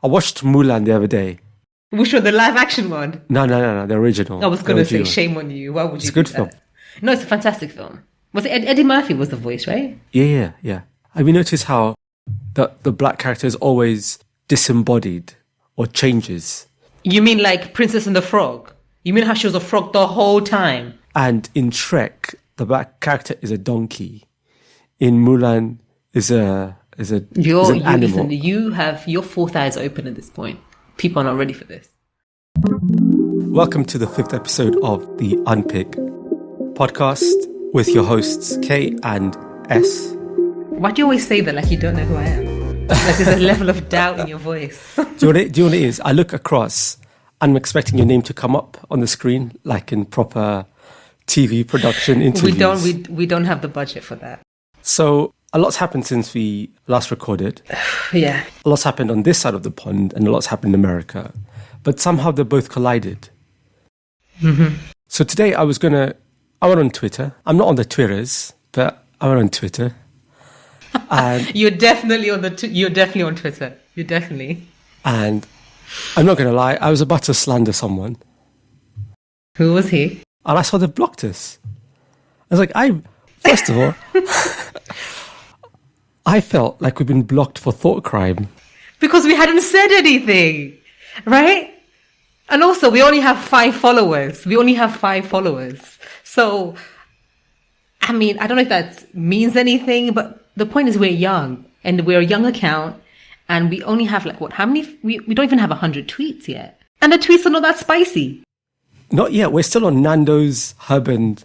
I watched Mulan the other day. Which one, the live action one? No, the original. I was going to say, shame on you. Why would you It's a good film. No, it's a fantastic film. Was it Eddie Murphy was the voice, right? Yeah. Have you noticed how the black character is always disembodied or changes? You mean like Princess and the Frog? You mean how she was a frog the whole time? And in Shrek, the black character is a donkey. In Mulan, is an animal. Listen, you have your fourth eyes open at this point. People are not ready for this. Welcome to the 5th episode of the Unpick podcast with your hosts K and S. Why do you always say that like you don't know who I am? Like there's a level of doubt in your voice. Do you know what it is? I look across and I'm expecting your name to come up on the screen like in proper TV production interviews. We don't have the budget for that. So a lot's happened since we last recorded. Yeah. A lot's happened on this side of the pond and a lot's happened in America. But somehow they both collided. Mm-hmm. So today I went on Twitter. I'm not on the Twitters, but I went on Twitter. And You're definitely on Twitter. You're definitely. And I'm not going to lie, I was about to slander someone. Who was he? And I saw they blocked us. I was like, first of all, I felt like we've been blocked for thought crime. Because we hadn't said anything, right? And also, we only have 5 followers. So, I mean, I don't know if that means anything, but the point is we're young. And we're a young account. And we only have how many? We don't even have 100 tweets yet. And the tweets are not that spicy. Not yet. We're still on Nando's, Herb and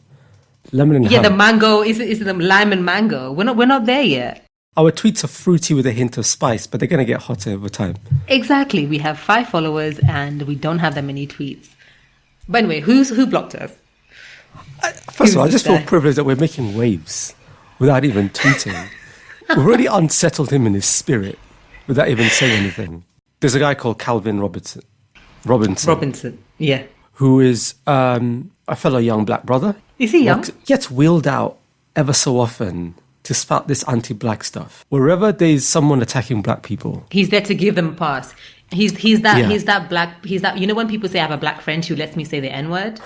Lemon and Herb. Yeah, the mango, is it the lime and mango? We're not there yet. Our tweets are fruity with a hint of spice, but they're going to get hotter over time. Exactly. We have 5 followers and we don't have that many tweets. But anyway, who blocked us? First of all, I just feel privileged that we're making waves without even tweeting. We've already unsettled him in his spirit without even saying anything. There's a guy called Calvin Robinson, yeah. Who is a fellow young black brother. Is he young? Gets wheeled out ever so often to spout this anti-black stuff. Wherever there's someone attacking black people, he's there to give them a pass. He's that black. You know when people say I have a black friend who lets me say the N-word?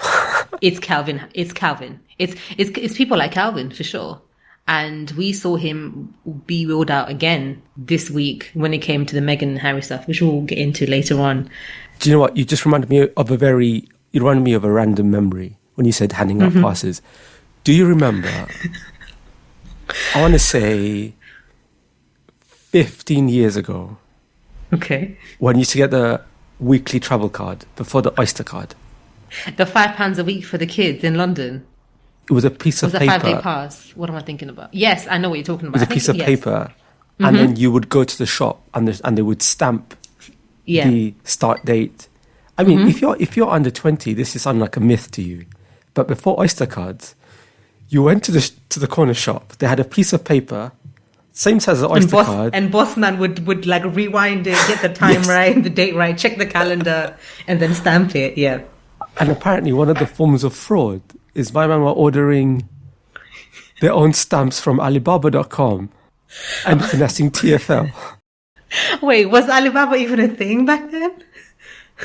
It's Calvin. It's people like Calvin for sure. And we saw him be wheeled out again this week when it came to the Meghan and Harry stuff, which we'll get into later on. Do you know what? You just reminded me of a random memory when you said handing out passes. Do you remember? I want to say 15 years ago. Okay. When you used to get the weekly travel card before the Oyster card. The £5 a week for the kids in London. It was a piece of paper. It was a 5-day pass. What am I thinking about? Yes, I know what you're talking about. It was a piece of paper. And then you would go to the shop and they would stamp the start date. I mean, if you're under 20, this is sounding like a myth to you. But before Oyster cards, you went to the corner shop. They had a piece of paper, same size as an Oyster card. And Bossman would like rewind it, get the time right, the date right, check the calendar, and then stamp it. Yeah. And apparently, one of the forms of fraud is my man were ordering their own stamps from Alibaba.com and finessing TFL. Wait, was Alibaba even a thing back then?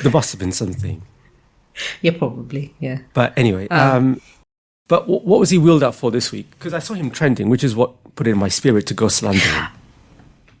There must have been something. Yeah, probably. Yeah. But anyway, but what was he wheeled out for this week? Because I saw him trending, which is what put it in my spirit to go slander him.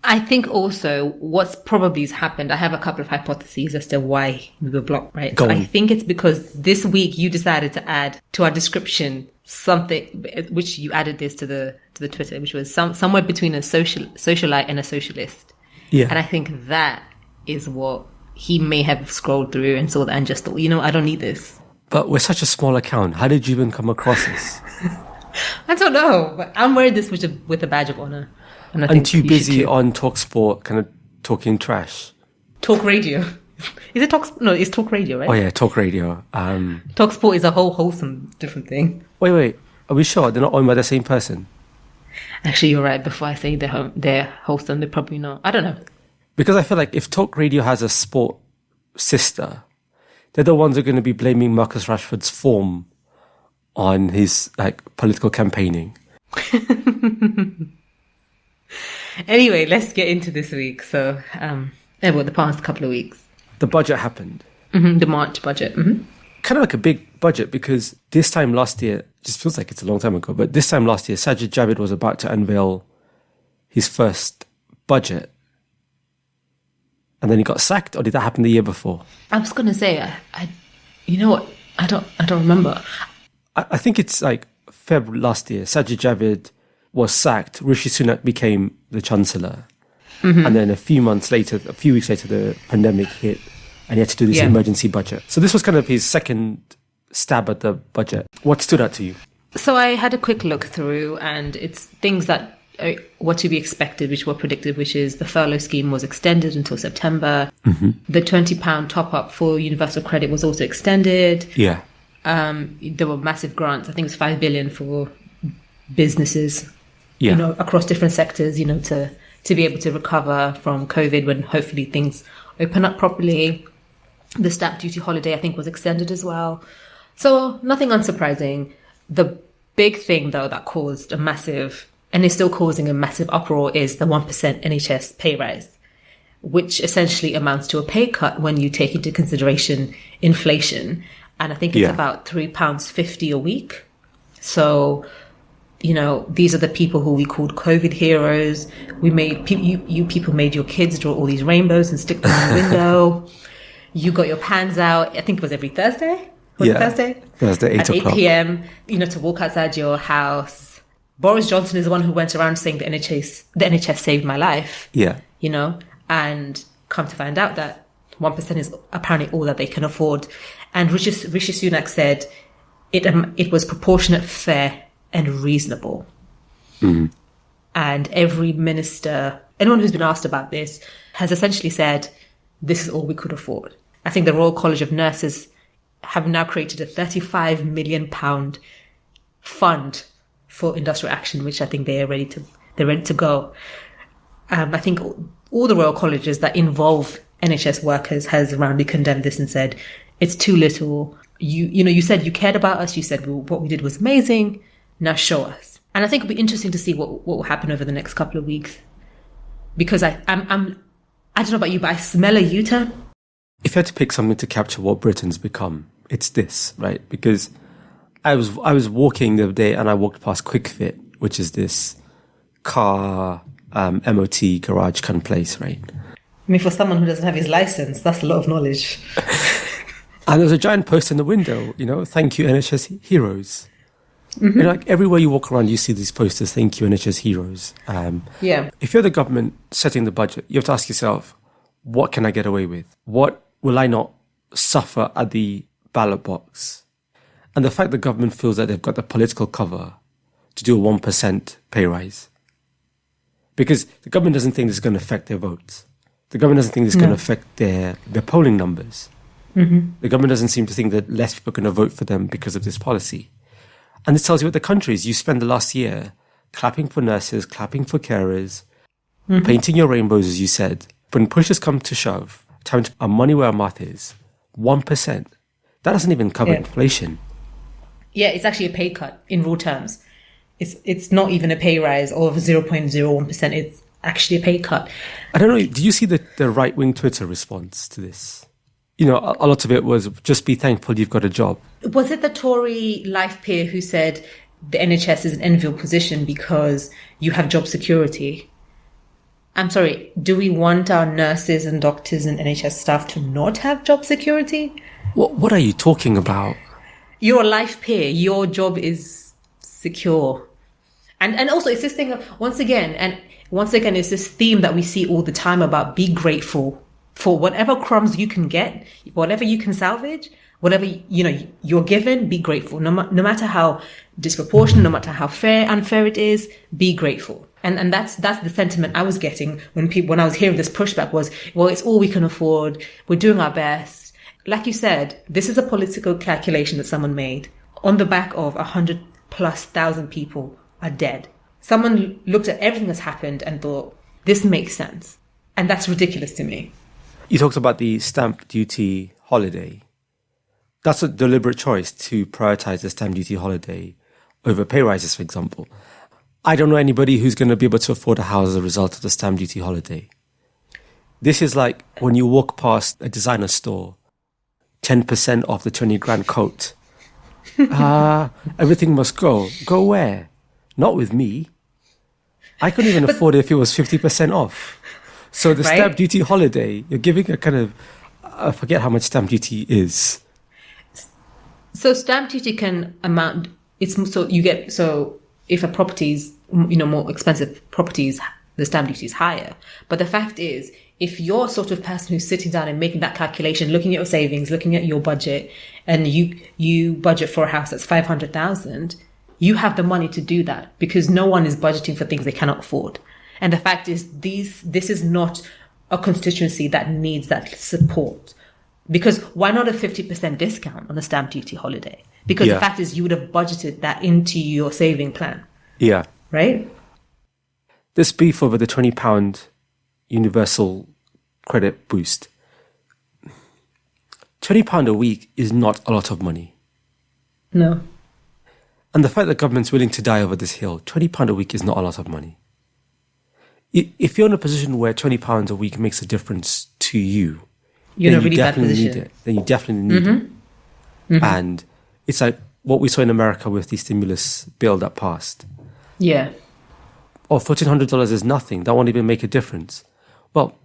I think also what's probably happened, I have a couple of hypotheses as to why we were blocked, right? So I think it's because this week you decided to add to our description something, which you added this to the Twitter, which was somewhere between a socialite and a socialist. Yeah. And I think that is what he may have scrolled through and saw that and just thought, I don't need this. But we're such a small account. How did you even come across this? I don't know, but I'm wearing this with a badge of honor. And I'm too busy on TalkSport kind of talking trash. Talk radio. Is it Talk? No, it's Talk Radio, right? Oh yeah, Talk Radio. TalkSport is a whole wholesome different thing. Wait. Are we sure they're not owned by the same person? Actually, you're right. Before I say they're wholesome, they're probably not. I don't know. Because I feel like if Talk Radio has a sport sister, they're the ones who are going to be blaming Marcus Rashford's form on his political campaigning. Anyway, let's get into this week. So Well, the past couple of weeks. The budget happened. The March budget. Kind of like a big budget, because this time last year, just feels like it's a long time ago, but this time last year, Sajid Javid was about to unveil his first budget. And then he got sacked, or did that happen the year before? I was going to say, you know what? I don't remember. I think it's like February last year. Sajid Javid was sacked. Rishi Sunak became the Chancellor. And then a few weeks later, the pandemic hit, and he had to do this emergency budget. So this was kind of his second stab at the budget. What stood out to you? So I had a quick look through, and it's things that were to be expected, which were predicted, which is the furlough scheme was extended until September. The £20 top-up for universal credit was also extended. Yeah. There were massive grants. I think it's 5 billion for businesses, across different sectors, to be able to recover from COVID when hopefully things open up properly. The stamp duty holiday, I think, was extended as well. So nothing unsurprising. The big thing, though, that caused a massive, and is still causing a massive uproar, is the 1% NHS pay rise, which essentially amounts to a pay cut when you take into consideration inflation. And I think it's about £3.50 a week. So, these are the people who we called COVID heroes. You people made your kids draw all these rainbows and stick them in the window. You got your pans out. I think it was every Thursday. Was it Thursday? Thursday, 8 o'clock. At 8 p.m., to walk outside your house. Boris Johnson is the one who went around saying the NHS saved my life. Yeah. And come to find out that 1% is apparently all that they can afford. And Rishi Sunak said it was proportionate, fair, and reasonable. And every minister, anyone who's been asked about this, has essentially said, this is all we could afford. I think the Royal College of Nurses have now created a £35 million fund for industrial action, which I think they're ready to go. I think all the Royal Colleges that involve NHS workers has roundly condemned this and said, it's too little. You said you cared about us. You said what we did was amazing. Now show us. And I think it'll be interesting to see what will happen over the next couple of weeks. Because I don't know about you, but I smell a U-turn. If you had to pick something to capture what Britain's become, it's this, right? Because I was walking the other day and I walked past QuickFit, which is this car MOT garage kind of place, right? I mean, for someone who doesn't have his license, that's a lot of knowledge. And there's a giant poster in the window, thank you NHS heroes. Like everywhere you walk around, you see these posters, thank you NHS heroes. If you're the government setting the budget, you have to ask yourself, what can I get away with? What will I not suffer at the ballot box? And the fact the government feels that they've got the political cover to do a 1% pay rise. Because the government doesn't think this is going to affect their votes. The government doesn't think this is going to affect their polling numbers. The government doesn't seem to think that less people are going to vote for them because of this policy. And this tells you what the country is. You spend the last year clapping for nurses, clapping for carers, painting your rainbows, as you said. When push has come to shove, time to put our money where our mouth is, 1%. That doesn't even cover inflation. Yeah, it's actually a pay cut in raw terms. It's not even a pay rise of 0.01%. It's actually a pay cut. I don't know. Do you see the right-wing Twitter response to this? A lot of it was just be thankful you've got a job. Was it the Tory life peer who said the NHS is an enviable position because you have job security? I'm sorry, do we want our nurses and doctors and NHS staff to not have job security? What are you talking about? You're a life peer. Your job is secure. And also it's this thing of, once again, it's this theme that we see all the time about be grateful for whatever crumbs you can get, whatever you can salvage, whatever, you're given, be grateful. No matter how disproportionate, no matter how unfair it is, be grateful. And that's the sentiment I was getting when I was hearing this pushback was, well, it's all we can afford. We're doing our best. Like you said, this is a political calculation that someone made on the back of 100,000+ people are dead. Someone looked at everything that's happened and thought, this makes sense. And that's ridiculous to me. You talked about the stamp duty holiday. That's a deliberate choice to prioritize the stamp duty holiday over pay rises, for example. I don't know anybody who's going to be able to afford a house as a result of the stamp duty holiday. This is like when you walk past a designer store, 10% off the 20 grand coat. Everything must go. Go where? Not with me. I couldn't even afford it if it was 50% off. So the stamp duty holiday, you're giving a kind of, I forget how much stamp duty is. So stamp duty can amount, so if a property's, more expensive properties, the stamp duty is higher. But the fact is, if you're sort of person who's sitting down and making that calculation, looking at your savings, looking at your budget, and you budget for a house that's 500,000, you have the money to do that because no one is budgeting for things they cannot afford. And the fact is, this is not a constituency that needs that support. Because why not a 50% discount on a stamp duty holiday? Because the fact is, you would have budgeted that into your saving plan. Yeah. Right? This beef over the £20 universal credit boost. £20 a week is not a lot of money. No. And the fact that government's willing to die over this hill, £20 a week is not a lot of money. If you're in a position where £20 a week makes a difference to you, you're in a really bad position. Need it. Then you definitely need it. Mm-hmm. And it's like what we saw in America with the stimulus bill that passed. Yeah. Oh, $1,400 is nothing. That won't even make a difference. Well,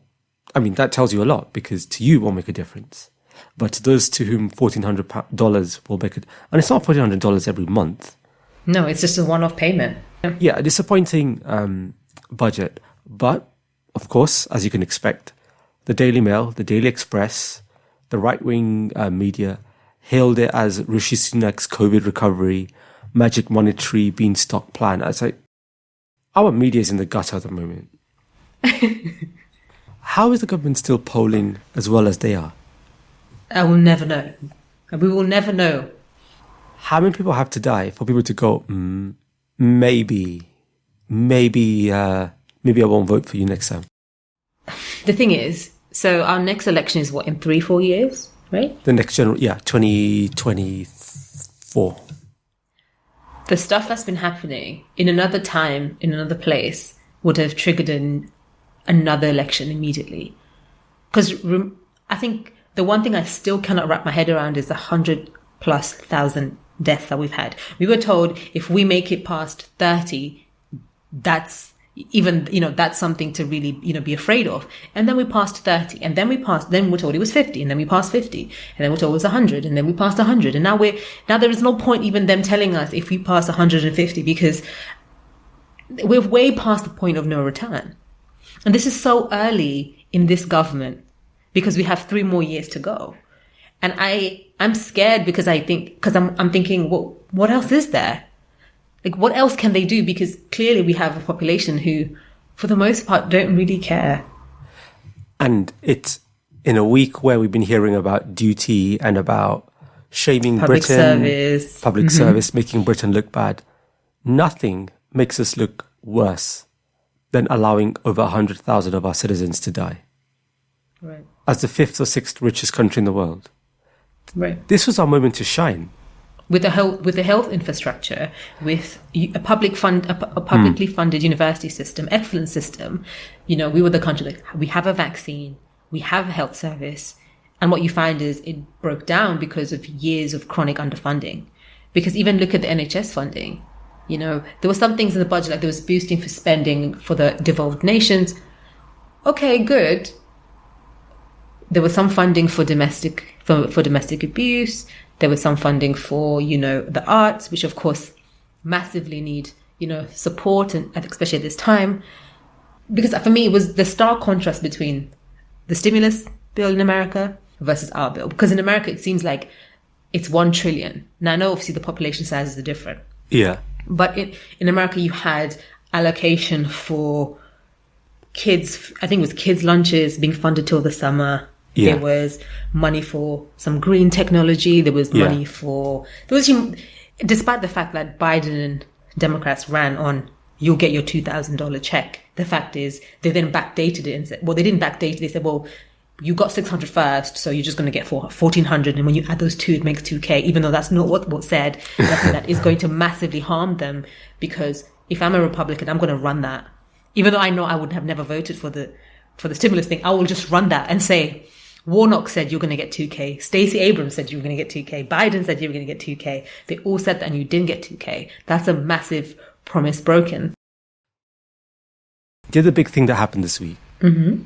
I mean, that tells you a lot because to you it won't make a difference. But to those to whom $1,400 will make it, and it's not $1,400 every month. No, it's just a one-off payment. Yeah, a disappointing budget. But, of course, as you can expect, the Daily Mail, the Daily Express, the right-wing media hailed it as Rishi Sunak's COVID recovery, magic monetary beanstalk plan. It's like, our media is in the gutter at the moment. How is the government still polling as well as they are? I will never know. We will never know. How many people have to die for people to go, maybe I won't vote for you next time? The thing is, so our next election is what, in 3-4 years, right? The next general, 2024. The stuff that's been happening in another time, in another place, would have triggered another election immediately. Because I think the one thing I still cannot wrap my head around is the 100,000+ deaths that we've had. We were told if we make it past 30, that's even, that's something to really, be afraid of. And then we passed 30, and then we're told it was 50, and then we passed 50, and then we're told it was 100, and then we passed 100. And now there is no point even them telling us if we pass 150, because we're way past the point of no return. And this is so early in this government because we have 3 more years to go. And I'm scared because I'm thinking, well, what else is there? Like, what else can they do? Because clearly we have a population who, for the most part, don't really care. And it's in a week where we've been hearing about duty and about shaming public service, making Britain look bad. Nothing makes us look worse than allowing over 100,000 of our citizens to die. Right. As the 5th or 6th richest country in the world. Right. This was our moment to shine. With the health infrastructure, with a publicly funded university system, excellent system, we were the country that we have a vaccine, we have a health service, and what you find is it broke down because of years of chronic underfunding. Because even look at the NHS funding, there were some things in the budget, like there was boosting for spending for the devolved nations. Okay, good. There was some funding for domestic abuse. There was some funding for, the arts, which of course massively need, support, and especially at this time. Because for me, it was the stark contrast between the stimulus bill in America versus our bill. Because in America, it seems like it's 1 trillion. Now, I know obviously the population sizes are different. Yeah. But in America, you had allocation for kids, I think it was kids' lunches being funded till the summer. Yeah. There was money for some green technology. There was money despite the fact that Biden and Democrats ran on, you'll get your $2,000 check. The fact is, they then backdated it and said, well, they didn't backdate it. They said, well, you got 600 first, so you're just going to get 1,400. And when you add those two, it makes 2K, even though that's not what's said. That is going to massively harm them, because if I'm a Republican, I'm going to run that. Even though I know I would have never voted for the for the stimulus thing, I will just run that and say, Warnock said you're going to get 2K. Stacey Abrams said you were going to get 2K. Biden said you were going to get 2K. They all said that and you didn't get 2K. That's a massive promise broken. The other big thing that happened this week. Mm-hmm.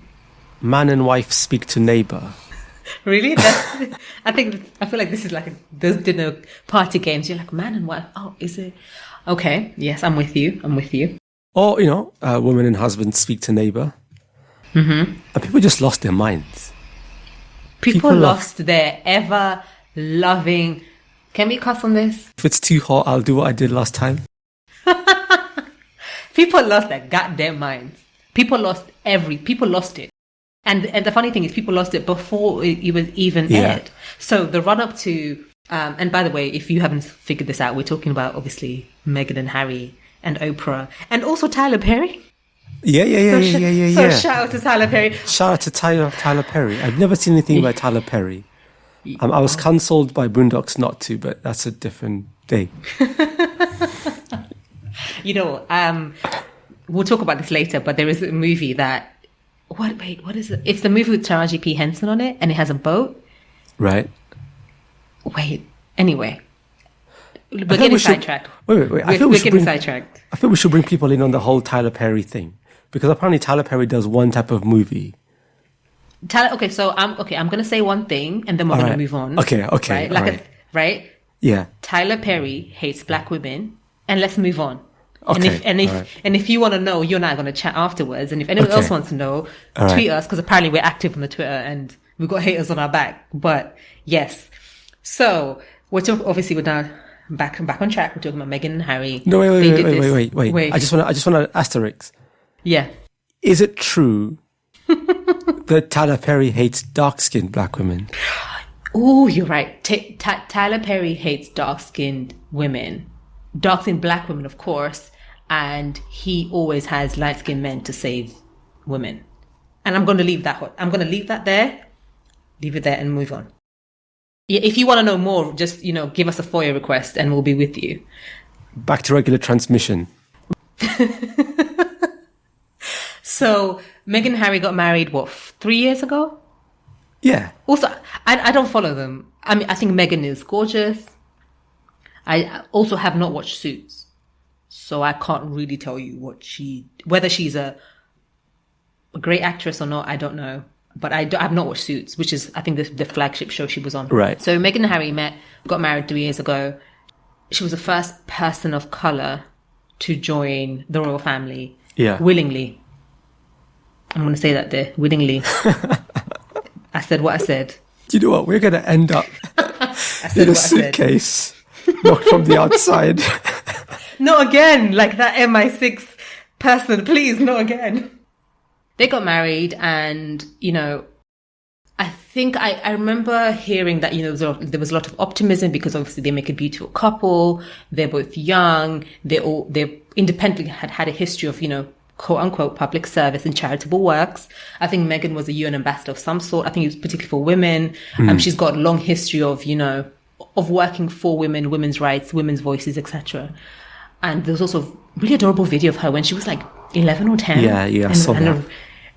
Man and wife speak to neighbor. Really? I feel like this is like those dinner party games. You're like, man and wife. Oh, is it? Okay. Yes, I'm with you. Or, woman and husband speak to neighbor. Mm-hmm. And people just lost their minds. People lost their ever-loving... Can we cuss on this? If it's too hot, I'll do what I did last time. People lost their goddamn minds. People lost it. And the funny thing is, people lost it before it was even aired. So the run-up to... and by the way, if you haven't figured this out, we're talking about, obviously, Meghan and Harry and Oprah. And also Tyler Perry. Yeah. So shout out to Tyler Perry. Shout out to Tyler Perry. I've never seen anything by Tyler Perry. I was cancelled by Boondocks not to, but that's a different day. We'll talk about this later, but there is a movie that... what is it? It's the movie with Taraji P. Henson on it, and it has a boat. Right. Wait, anyway. We're getting sidetracked. Wait. We're getting sidetracked. I think we should bring people in on the whole Tyler Perry thing. Because apparently Tyler Perry does one type of movie. I'm going to say one thing, and then we're going to move on. Okay. Right? Right? Yeah. Tyler Perry hates black women, and let's move on. Okay. And if you want to know, you and I are going to chat afterwards. And if anyone else wants to know, tweet us, because apparently we're active on the Twitter and we've got haters on our back. But yes. So we're now back on track. We're talking about Meghan and Harry. No, wait. I just want to asterisk. Yeah. Is it true that Tyler Perry hates dark-skinned black women? Oh, you're right. Tyler Perry hates dark-skinned women. Dark-skinned black women, of course. And he always has light-skinned men to save women. And I'm going to leave that. I'm going to leave that there. Leave it there and move on. Yeah, if you want to know more, just, give us a FOIA request and we'll be with you. Back to regular transmission. So, Meghan and Harry got married, 3 years ago? Yeah. Also, I don't follow them. I mean, I think Meghan is gorgeous. I also have not watched Suits. So I can't really tell you whether she's a great actress or not, I don't know. But I've not watched Suits, which is, I think, the flagship show she was on. Right. So Meghan and Harry got married 3 years ago. She was the first person of colour to join the royal family. Yeah. Willingly. I'm going to say that there. Willingly. I said what I said. Do you know what? We're going to end up in a suitcase, knocked from the outside. Not again, like that MI6 person. Please, not again. They got married and, I think I remember hearing that, there was a lot of optimism because obviously they make a beautiful couple. They're both young. They independently had a history of, quote unquote, public service and charitable works. I think Meghan was a UN ambassador of some sort. I think it was particularly for women. She's got a long history of, of working for women, women's rights, women's voices, etc. And there was also a really adorable video of her when she was like 11 or 10. Yeah, I saw that.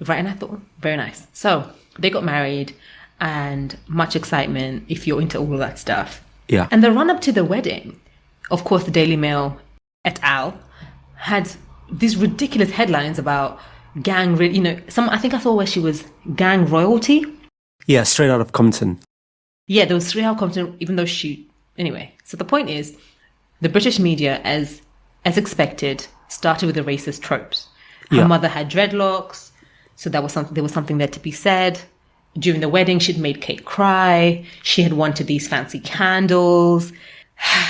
Right, and I thought, very nice. So they got married and much excitement if you're into all of that stuff. Yeah. And the run up to the wedding, of course, the Daily Mail et al. Had these ridiculous headlines about gang, I think I saw where she was gang royalty. Yeah, straight out of Compton. Yeah, there was straight out of Compton, even though anyway. So the point is, the British media, as expected, started with the racist tropes. Her mother had dreadlocks. So there was something there to be said. During the wedding, she'd made Kate cry. She had wanted these fancy candles.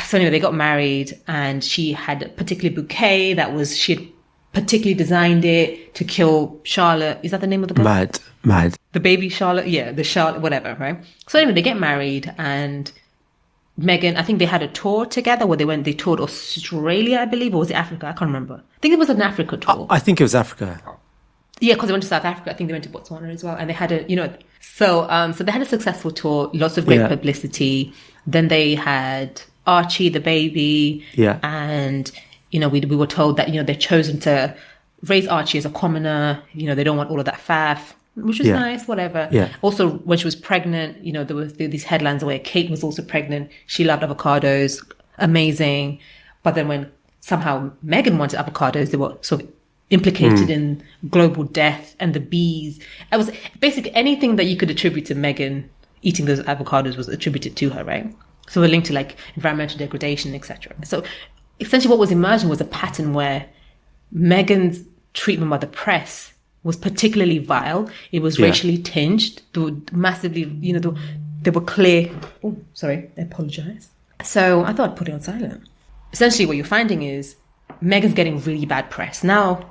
So anyway, they got married and she had a particular bouquet she had particularly designed it to kill Charlotte. Is that the name of the girl? Mad. The baby Charlotte? Yeah, the Charlotte, whatever, right? So anyway, they get married and Meghan, I think they had a tour together where they toured Australia, I believe, or was it Africa? I can't remember. I think it was an Africa tour. I think it was Africa. Yeah, because they went to South Africa. I think they went to Botswana as well. And they had so they had a successful tour, lots of great publicity. Then they had Archie, the baby. Yeah. And, we were told that, they're chosen to raise Archie as a commoner. They don't want all of that faff, which is nice, whatever. Yeah. Also, when she was pregnant, there were these headlines where Kate was also pregnant. She loved avocados, amazing. But then when somehow Meghan wanted avocados, they were sort of implicated in global death and the bees. It was basically anything that you could attribute to Meghan eating those avocados was attributed to her, right? So we're linked to like environmental degradation, etc. So essentially what was emerging was a pattern where Meghan's treatment by the press was particularly vile. It was racially tinged. There were massively, there were clear... Oh, sorry, I apologize. So I thought I'd put it on silent. Essentially what you're finding is Meghan's getting really bad press. Now,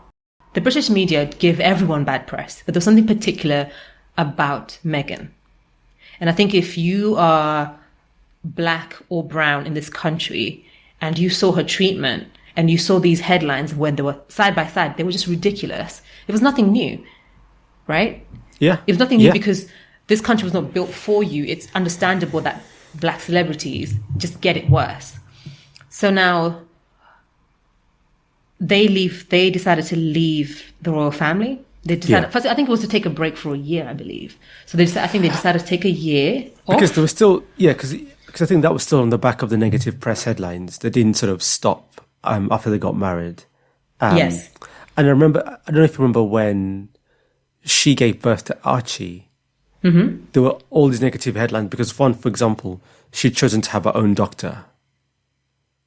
the British media give everyone bad press, but there's something particular about Meghan. And I think if you are black or brown in this country and you saw her treatment and you saw these headlines when they were side by side, they were just ridiculous. It was nothing new, right? Yeah. It was nothing new because this country was not built for you. It's understandable that black celebrities just get it worse. So now they decided to leave the royal family. They decided, first, I think it was to take a break for a year, I believe. So I think they decided to take a year off. Because there was still, because I think that was still on the back of the negative press headlines. They didn't sort of stop after they got married. Yes. And I don't know if you remember when she gave birth to Archie, there were all these negative headlines because one, for example, she'd chosen to have her own doctor.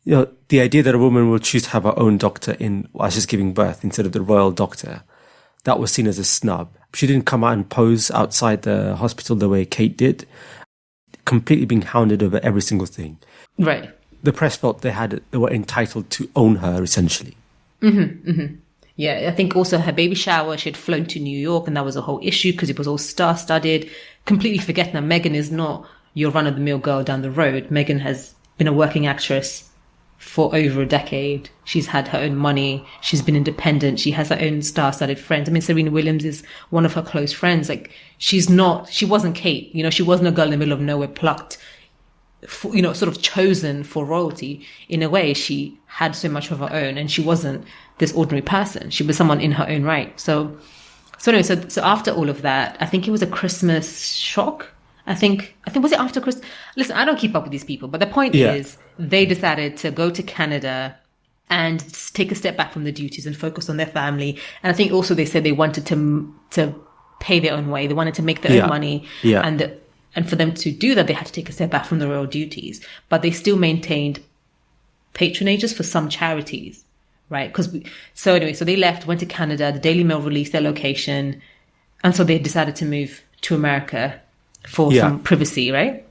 The idea that a woman will choose to have her own doctor while she's giving birth instead of the royal doctor, that was seen as a snub. She didn't come out and pose outside the hospital the way Kate did, completely being hounded over every single thing. Right. The press felt they were entitled to own her, essentially. Yeah, I think also her baby shower, she had flown to New York, and that was a whole issue because it was all star-studded, completely forgetting that Meghan is not your run-of-the-mill girl down the road. Meghan has been a working actress for over a decade. She's had her own money. She's been independent. She has her own star-studded friends. I mean, Serena Williams is one of her close friends. Like, she wasn't Kate. She wasn't a girl in the middle of nowhere plucked, sort of chosen for royalty. In a way, she had so much of her own, and she wasn't this ordinary person. She was someone in her own right. So anyway, so after all of that, I think it was a Christmas shock. I think was it after Christmas? Listen, I don't keep up with these people, but the point is they decided to go to Canada and take a step back from the duties and focus on their family. And I think also they said they wanted to pay their own way. They wanted to make their own money. Yeah. And for them to do that, they had to take a step back from the royal duties. But they still maintained patronages for some charities, right? So they left, went to Canada. The Daily Mail released their location. And so they decided to move to America for some privacy, right?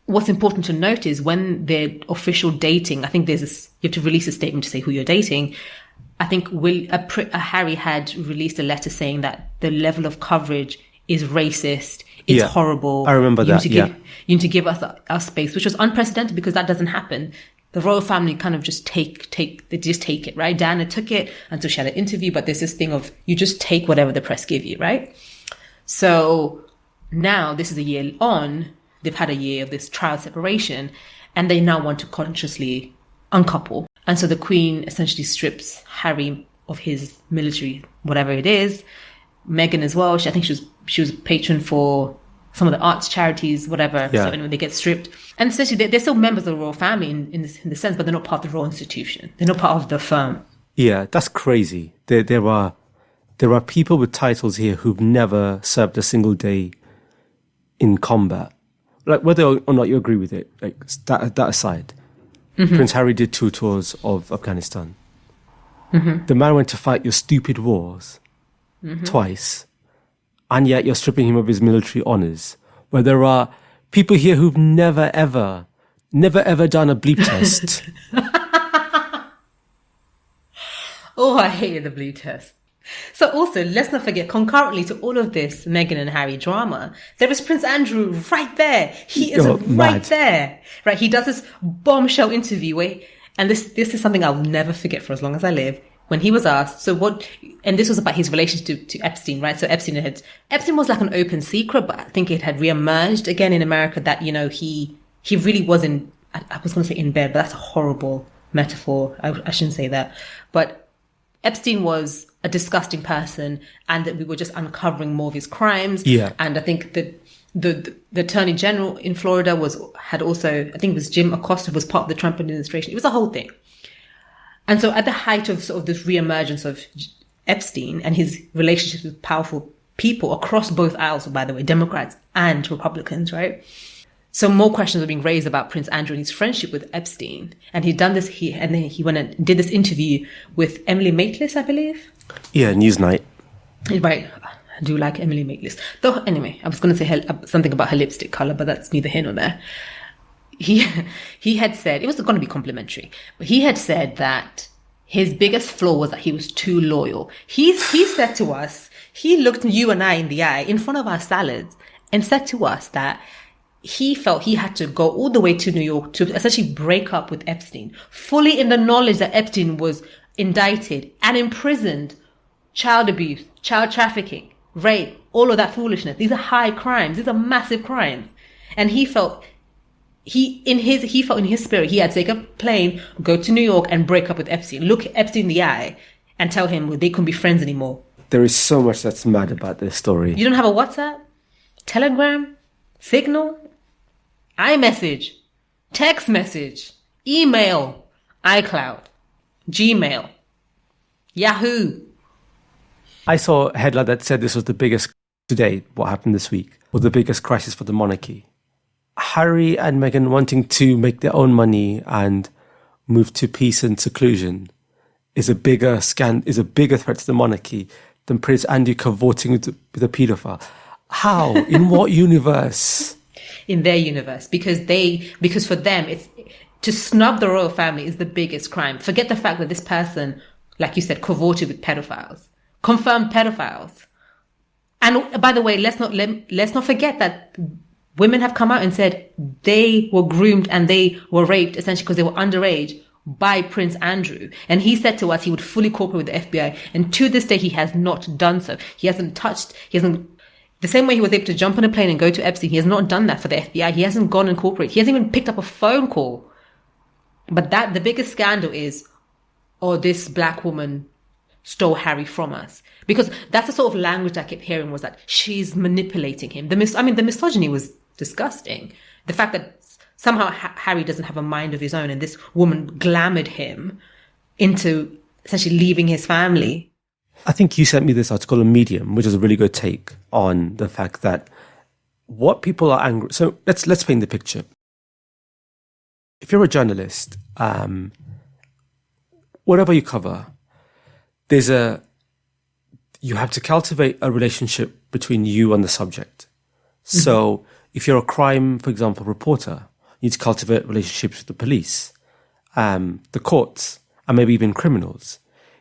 What's important to note is when they're official dating, I think you have to release a statement to say who you're dating. I think Harry had released a letter saying that the level of coverage is racist, it's horrible. I remember that, You need to give us our space, which was unprecedented because that doesn't happen. The royal family kind of just take it, right? Diana took it until she had an interview, but there's this thing of you just take whatever the press give you, right? So now this is a year on, they've had a year of this trial separation, and they now want to consciously uncouple. And so the Queen essentially strips Harry of his military, whatever it is. Meghan as well. I think she was a patron for some of the arts charities, whatever. Yeah. So anyway, they get stripped. And essentially they're still members of the royal family in the sense, but they're not part of the royal institution. They're not part of the firm. Yeah, that's crazy. There are people with titles here who've never served a single day in combat. Like, whether or not you agree with it, like that aside, Prince Harry did 2 tours of Afghanistan. The man went to fight your stupid wars twice, and yet you're stripping him of his military honours. Where there are people here who've never ever done a bleep test. Oh, I hated the bleep test. So also, let's not forget, concurrently to all of this Meghan and Harry drama, there is Prince Andrew right there. He is right there. Right? He does this bombshell interview and this is something I'll never forget for as long as I live. When he was asked, and this was about his relationship to Epstein, right? So Epstein was like an open secret, but I think it had reemerged again in America that, he really was I was going to say in bed, but that's a horrible metaphor. I shouldn't say that. But Epstein was a disgusting person and that we were just uncovering more of his crimes. Yeah. And I think that the attorney general in Florida had also, I think it was Jim Acosta, was part of the Trump administration. It was a whole thing. And so at the height of sort of this reemergence of Epstein and his relationships with powerful people across both aisles, by the way, Democrats and Republicans, right? So more questions were being raised about Prince Andrew and his friendship with Epstein. And he'd done this, and then he went and did this interview with Emily Maitlis, I believe. Yeah, Newsnight. Right. I do like Emily Maitlis. Though, anyway, I was going to say something about her lipstick color, but that's neither here nor there. He had said, it was going to be complimentary, but he had said that his biggest flaw was that he was too loyal. He said to us, he looked you and I in the eye in front of our salads and said to us that he felt he had to go all the way to New York to essentially break up with Epstein, fully in the knowledge that Epstein was indicted and imprisoned, child abuse, child trafficking, rape, all of that foolishness. These are high crimes. These are massive crimes. And he felt in his spirit, he had to take a plane, go to New York and break up with Epstein, look Epstein in the eye and tell him they couldn't be friends anymore. There is so much that's mad about this story. You don't have a WhatsApp, Telegram, Signal, iMessage, text message, email, iCloud, Gmail, Yahoo. I saw a headline that said this was the biggest, today, what happened this week, was the biggest crisis for the monarchy. Harry and Meghan wanting to make their own money and move to peace and seclusion is a bigger threat to the monarchy than Prince Andrew cavorting with a paedophile. How? In what universe? In their universe, because for them, it's to snub the royal family is the biggest crime. Forget the fact that this person, like you said, cavorted with pedophiles, confirmed pedophiles. And by the way, let's not forget that women have come out and said they were groomed and they were raped essentially because they were underage by Prince Andrew. And he said to us he would fully cooperate with the FBI. And to this day, he has not done so. The same way he was able to jump on a plane and go to Epstein, he has not done that for the FBI. He hasn't gone and cooperated. He hasn't even picked up a phone call. But the biggest scandal is, this black woman stole Harry from us. Because that's the sort of language I kept hearing, was that she's manipulating him. The misogyny was disgusting. The fact that somehow Harry doesn't have a mind of his own and this woman glamoured him into essentially leaving his family. I think you sent me this article on Medium, which is a really good take on the fact that what people are angry. So let's paint the picture. If you're a journalist, whatever you cover, you have to cultivate a relationship between you and the subject. Mm-hmm. So if you're a crime, for example, reporter, you need to cultivate relationships with the police, the courts, and maybe even criminals.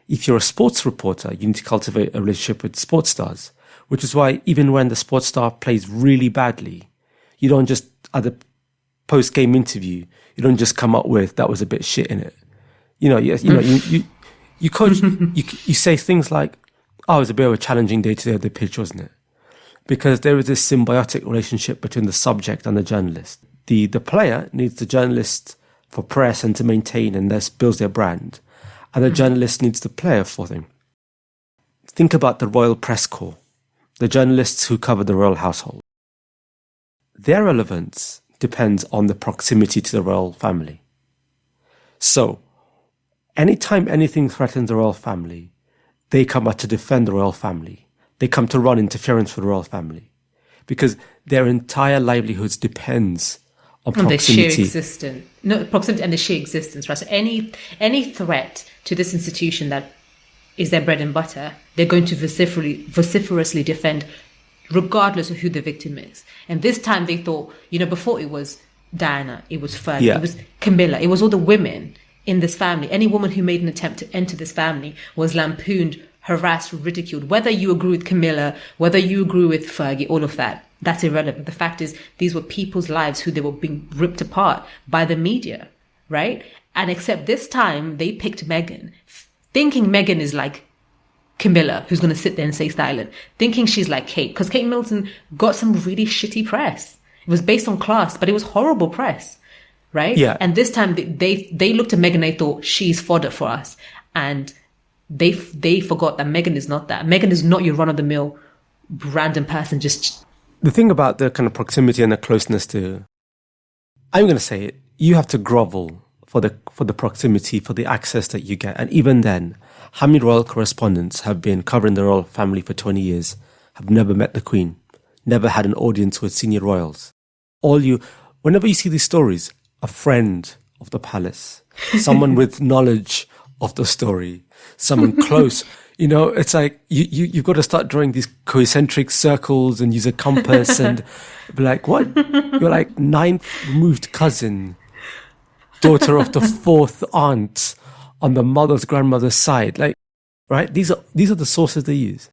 If you're a sports reporter, you need to cultivate a relationship with sports stars, which is why even when the sports star plays really badly, you don't just, at the post-game interview, you don't just come up with, that was a bit shit in it. You coach, you say things like, it was a bit of a challenging day today at the pitch, wasn't it? Because there is this symbiotic relationship between the subject and the journalist. The player needs the journalist for press and to maintain, and this builds their brand. And the journalist needs the player for them. Think about the Royal Press Corps, the journalists who cover the royal household. Their relevance depends on the proximity to the royal family. So, anytime anything threatens the royal family, they come out to defend the royal family. They come to run interference for the royal family. Because their entire livelihoods depends on proximity. The sheer existence. No, proximity and the sheer existence, right? So any threat to this institution that is their bread and butter, they're going to vociferously defend, regardless of who the victim is. And this time they thought, before it was Diana, it was Fergie, It was Camilla, it was all the women in this family. Any woman who made an attempt to enter this family was lampooned, harassed, ridiculed. Whether you agree with Camilla, whether you agree with Fergie, all of that, that's irrelevant. The fact is, these were people's lives who they were being ripped apart by the media, right? And except this time, they picked Meghan, thinking Meghan is like Camilla, who's going to sit there and stay silent, thinking she's like Kate, because Kate Middleton got some really shitty press. It was based on class, but it was horrible press, right? Yeah. And this time, they looked at Meghan and they thought, she's fodder for us. And they forgot that Meghan is not that. Meghan is not your run-of-the-mill random person. Just the thing about the kind of proximity and the closeness to, I'm going to say it, you have to grovel for the proximity, for the access that you get. And even then, how many royal correspondents have been covering the royal family for 20 years, have never met the Queen, never had an audience with senior royals? Whenever you see these stories, a friend of the palace, someone with knowledge of the story, someone close, it's like you've got to start drawing these concentric circles and use a compass and be like, what? You're like ninth removed cousin, daughter of the fourth aunt on the mother's grandmother's side. Like, right? These are the sources they use.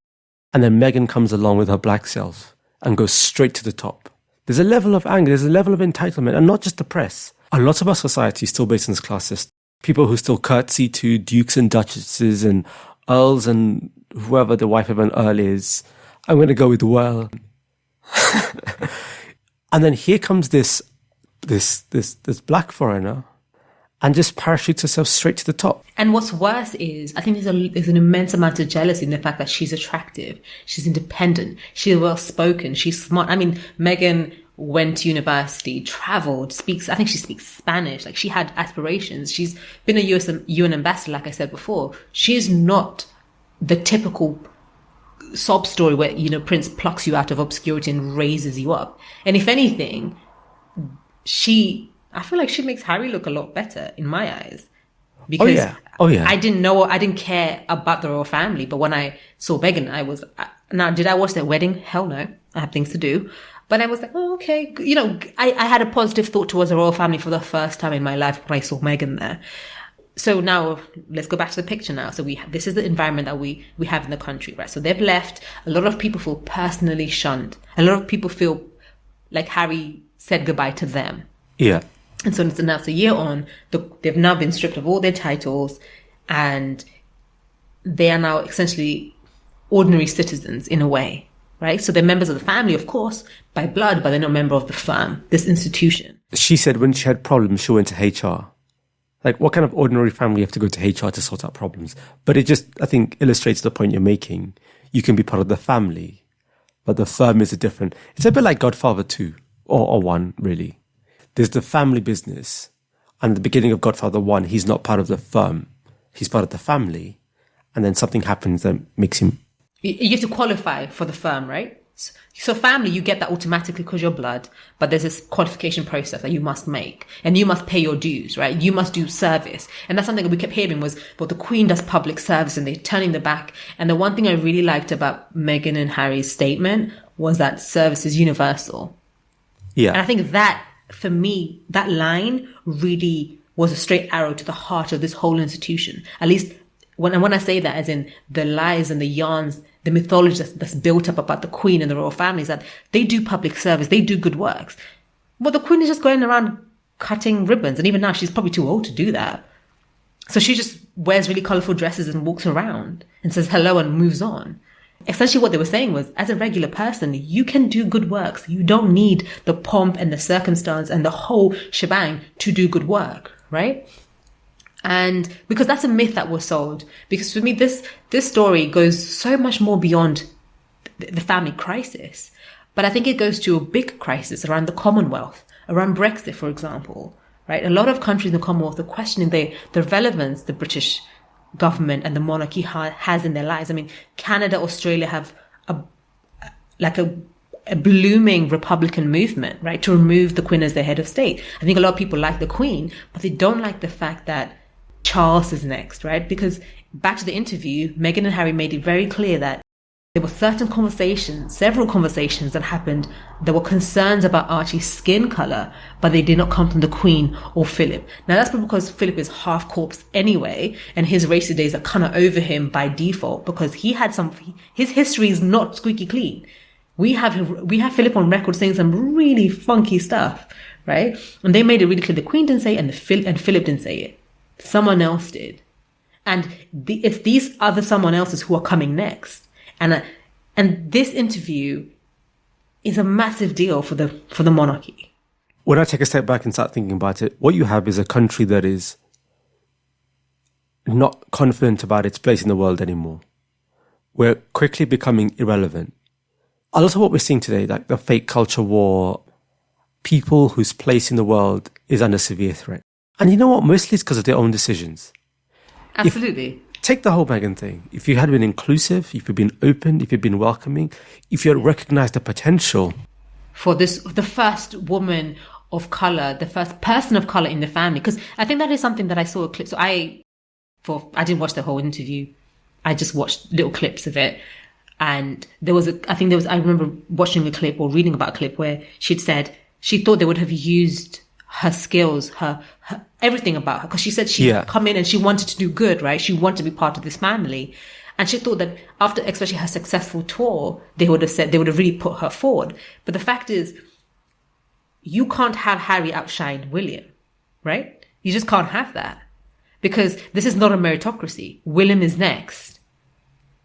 And then Meghan comes along with her black self and goes straight to the top. There's a level of anger, there's a level of entitlement, and not just the press. A lot of our society is still based on this class system. People who still curtsy to dukes and duchesses and earls and whoever the wife of an earl is. I'm going to go with well. And then here comes this black foreigner and just parachutes herself straight to the top. And what's worse is, I think there's an immense amount of jealousy in the fact that she's attractive, she's independent, she's well-spoken, she's smart. I mean, Meghan went to university, traveled, I think she speaks Spanish, like she had aspirations. She's been a UN ambassador, like I said before. She is not the typical sob story where, Prince plucks you out of obscurity and raises you up. And if anything, I feel like she makes Harry look a lot better in my eyes. Because Oh yeah. I didn't care about the royal family, but when I saw Meghan, now did I watch their wedding? Hell no. I have things to do. But I was like, oh, okay. I had a positive thought towards the royal family for the first time in my life when I saw Meghan there. So now let's go back to the picture now. So this is the environment that we have in the country, right? So they've left. A lot of people feel personally shunned. A lot of people feel like Harry said goodbye to them. Yeah. And so now it's a year on. They've now been stripped of all their titles, and they are now essentially ordinary citizens in a way. Right? So they're members of the family, of course, by blood, but they're not a member of the firm, this institution. She said when she had problems, she went to HR. Like, what kind of ordinary family have to go to HR to sort out problems? But it just, I think, illustrates the point you're making. You can be part of the family, but the firm is different. It's a bit like Godfather 2, or 1, really. There's the family business. And at the beginning of Godfather 1, he's not part of the firm. He's part of the family. And then something happens that makes him... You have to qualify for the firm, right? So family, you get that automatically because you're blood, but there's this qualification process that you must make, and you must pay your dues, right? You must do service. And that's something that we kept hearing was, well, the Queen does public service and they're turning their back. And the one thing I really liked about Meghan and Harry's statement was that service is universal. Yeah. And I think that, for me, that line really was a straight arrow to the heart of this whole institution. At least when I say that, as in the lies and the yarns, the mythology that's built up about the Queen and the royal family, is that they do public service, they do good works. But the Queen is just going around cutting ribbons. And even now, she's probably too old to do that. So she just wears really colourful dresses and walks around and says hello and moves on. Essentially what they were saying was, as a regular person, you can do good works. You don't need the pomp and the circumstance and the whole shebang to do good work, right? And because that's a myth that was sold. Because for me, this story goes so much more beyond the family crisis. But I think it goes to a big crisis around the Commonwealth, around Brexit, for example, right? A lot of countries in the Commonwealth are questioning the relevance the British government and the monarchy has in their lives. I mean, Canada, Australia have a blooming Republican movement, right, to remove the Queen as their head of state. I think a lot of people like the Queen, but they don't like the fact that Charles is next, right? Because back to the interview, Meghan and Harry made it very clear that there were several conversations that happened. There were concerns about Archie's skin color, but they did not come from the Queen or Philip. Now that's because Philip is half corpse anyway, and his racist days are kind of over him by default because his history is not squeaky clean. We have Philip on record saying some really funky stuff, right? And they made it really clear the Queen didn't say it and Philip didn't say it. Someone else did. And it's these other someone else's who are coming next. And this interview is a massive deal for the monarchy. When I take a step back and start thinking about it, what you have is a country that is not confident about its place in the world anymore. We're quickly becoming irrelevant. A lot of what we're seeing today, like the fake culture war, people whose place in the world is under severe threat. And you know what? Mostly it's because of their own decisions. Absolutely. Take the whole Meghan thing. If you had been inclusive, if you'd been open, if you'd been welcoming, if you had recognized the potential. For this, the first woman of color, the first person of color in the family. Because I think that is something that I saw a clip. So I didn't watch the whole interview. I just watched little clips of it. And I remember watching a clip or reading about a clip where she'd said she thought they would have used her skills, her everything about her. Because she said she'd come in and she wanted to do good, right? She wanted to be part of this family. And she thought that after, especially her successful tour, they would have really put her forward. But the fact is, you can't have Harry outshine William, right? You just can't have that. Because this is not a meritocracy. William is next.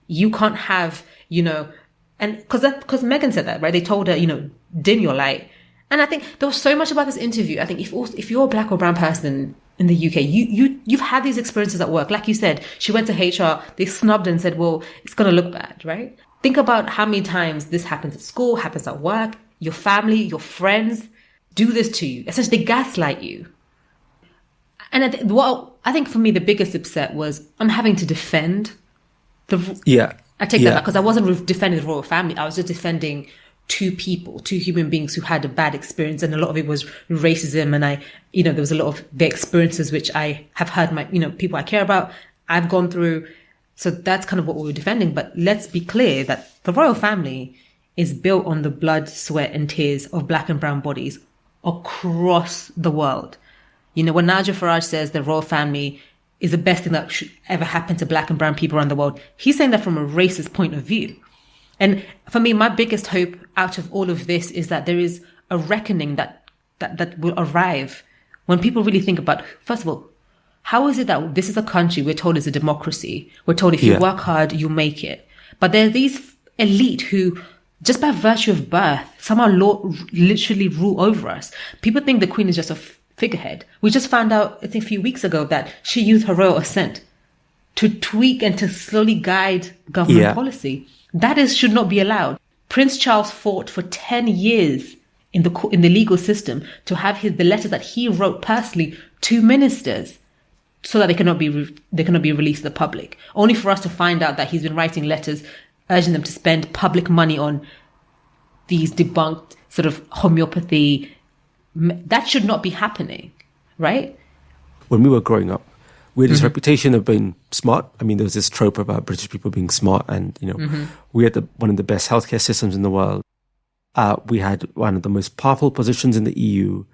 You can't have, and because Meghan said that, right? They told her, dim your light. And I think there was so much about this interview. I think if you're a black or brown person in the UK, you've had these experiences at work. Like you said, she went to HR, they snubbed and said, well, it's going to look bad, right? Think about how many times this happens at school, happens at work, your family, your friends do this to you. Essentially, they gaslight you. And I think for me, the biggest upset was I'm having to defend I take that back, because I wasn't defending the royal family. I was just defending two human beings who had a bad experience, and a lot of it was racism. And there was a lot of the experiences which I have heard people I care about, I've gone through. So that's kind of what we were defending. But let's be clear that the royal family is built on the blood, sweat and tears of black and brown bodies across the world. When Nigel Farage says the royal family is the best thing that should ever happen to black and brown people around the world, he's saying that from a racist point of view. And for me, my biggest hope out of all of this is that there is a reckoning that will arrive when people really think about, first of all, how is it that this is a country we're told is a democracy? We're told if you work hard, you make it. But there are these elite who, just by virtue of birth, somehow literally rule over us. People think the Queen is just a figurehead. We just found out, I think a few weeks ago, that she used her royal assent to tweak and to slowly guide government policy. That should not be allowed. Prince Charles fought for 10 years in the legal system to have the letters that he wrote personally to ministers so that they cannot be released to the public. Only for us to find out that he's been writing letters urging them to spend public money on these debunked sort of homeopathy. That should not be happening, right? When we were growing up, we had this reputation of being smart. I mean, there was this trope about British people being smart, and we had one of the best healthcare systems in the world. We had one of the most powerful positions in the EU.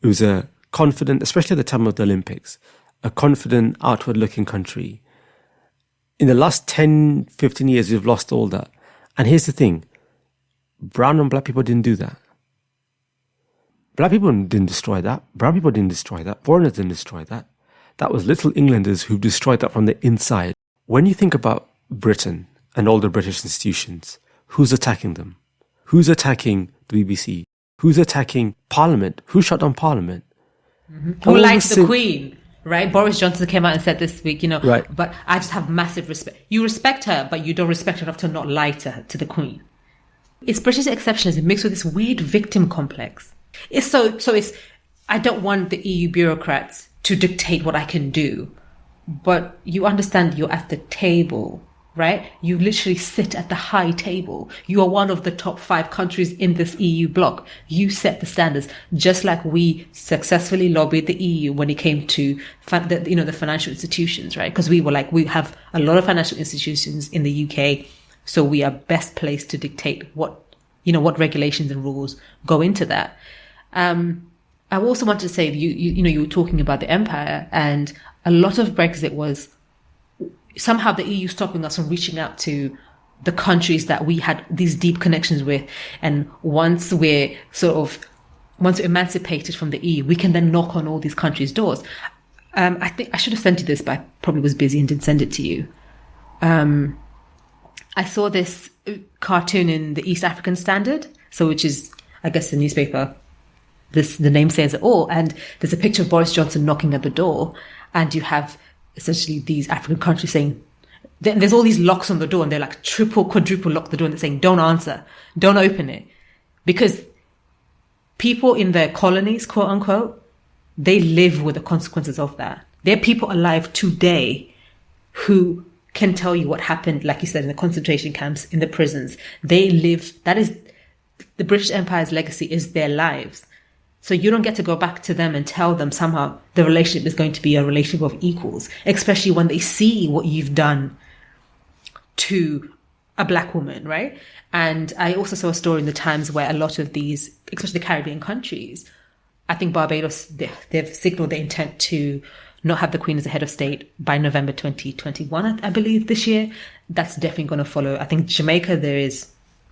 It was a confident, especially at the time of the Olympics, a confident, outward-looking country. In the last 10, 15 years, we've lost all that. And here's the thing. Brown and black people didn't do that. Black people didn't destroy that. Brown people didn't destroy that. Foreigners didn't destroy that. That was little Englanders who destroyed that from the inside. When you think about Britain and all the British institutions, who's attacking them? Who's attacking the BBC? Who's attacking Parliament? Who shut down Parliament? Who likes the Queen? Right? Boris Johnson came out and said this week, right. But I just have massive respect. You respect her, but you don't respect her enough to not lie to the Queen. It's British exceptionalism mixed with this weird victim complex. I don't want the EU bureaucrats to dictate what I can do, but you understand you're at the table, right? You literally sit at the high table. You are one of the top 5 countries in this EU bloc. You set the standards, just like we successfully lobbied the EU when it came to the financial institutions, right? Because we have a lot of financial institutions in the UK, so we are best placed to dictate what regulations and rules go into that. I also want to say, you were talking about the empire, and a lot of Brexit was somehow the EU stopping us from reaching out to the countries that we had these deep connections with. And once we're emancipated from the EU, we can then knock on all these countries' doors. I think I should have sent you this, but I probably was busy and didn't send it to you. I saw this cartoon in the East African Standard, which is, I guess, the newspaper. The name says it all. And there's a picture of Boris Johnson knocking at the door, and you have essentially these African countries saying, there's all these locks on the door, and they're like triple, quadruple lock the door, and they're saying, don't answer, don't open it. Because people in their colonies, quote unquote, they live with the consequences of that. There are people alive today who can tell you what happened, like you said, in the concentration camps, in the prisons. They live, that is, the British Empire's legacy is their lives. So you don't get to go back to them and tell them somehow the relationship is going to be a relationship of equals, especially when they see what you've done to a black woman, right? And I also saw a story in the Times where a lot of these, especially the Caribbean countries, I think Barbados, they've signaled their intent to not have the Queen as a head of state by November 2021, I believe, this year. That's definitely going to follow. I think Jamaica, there is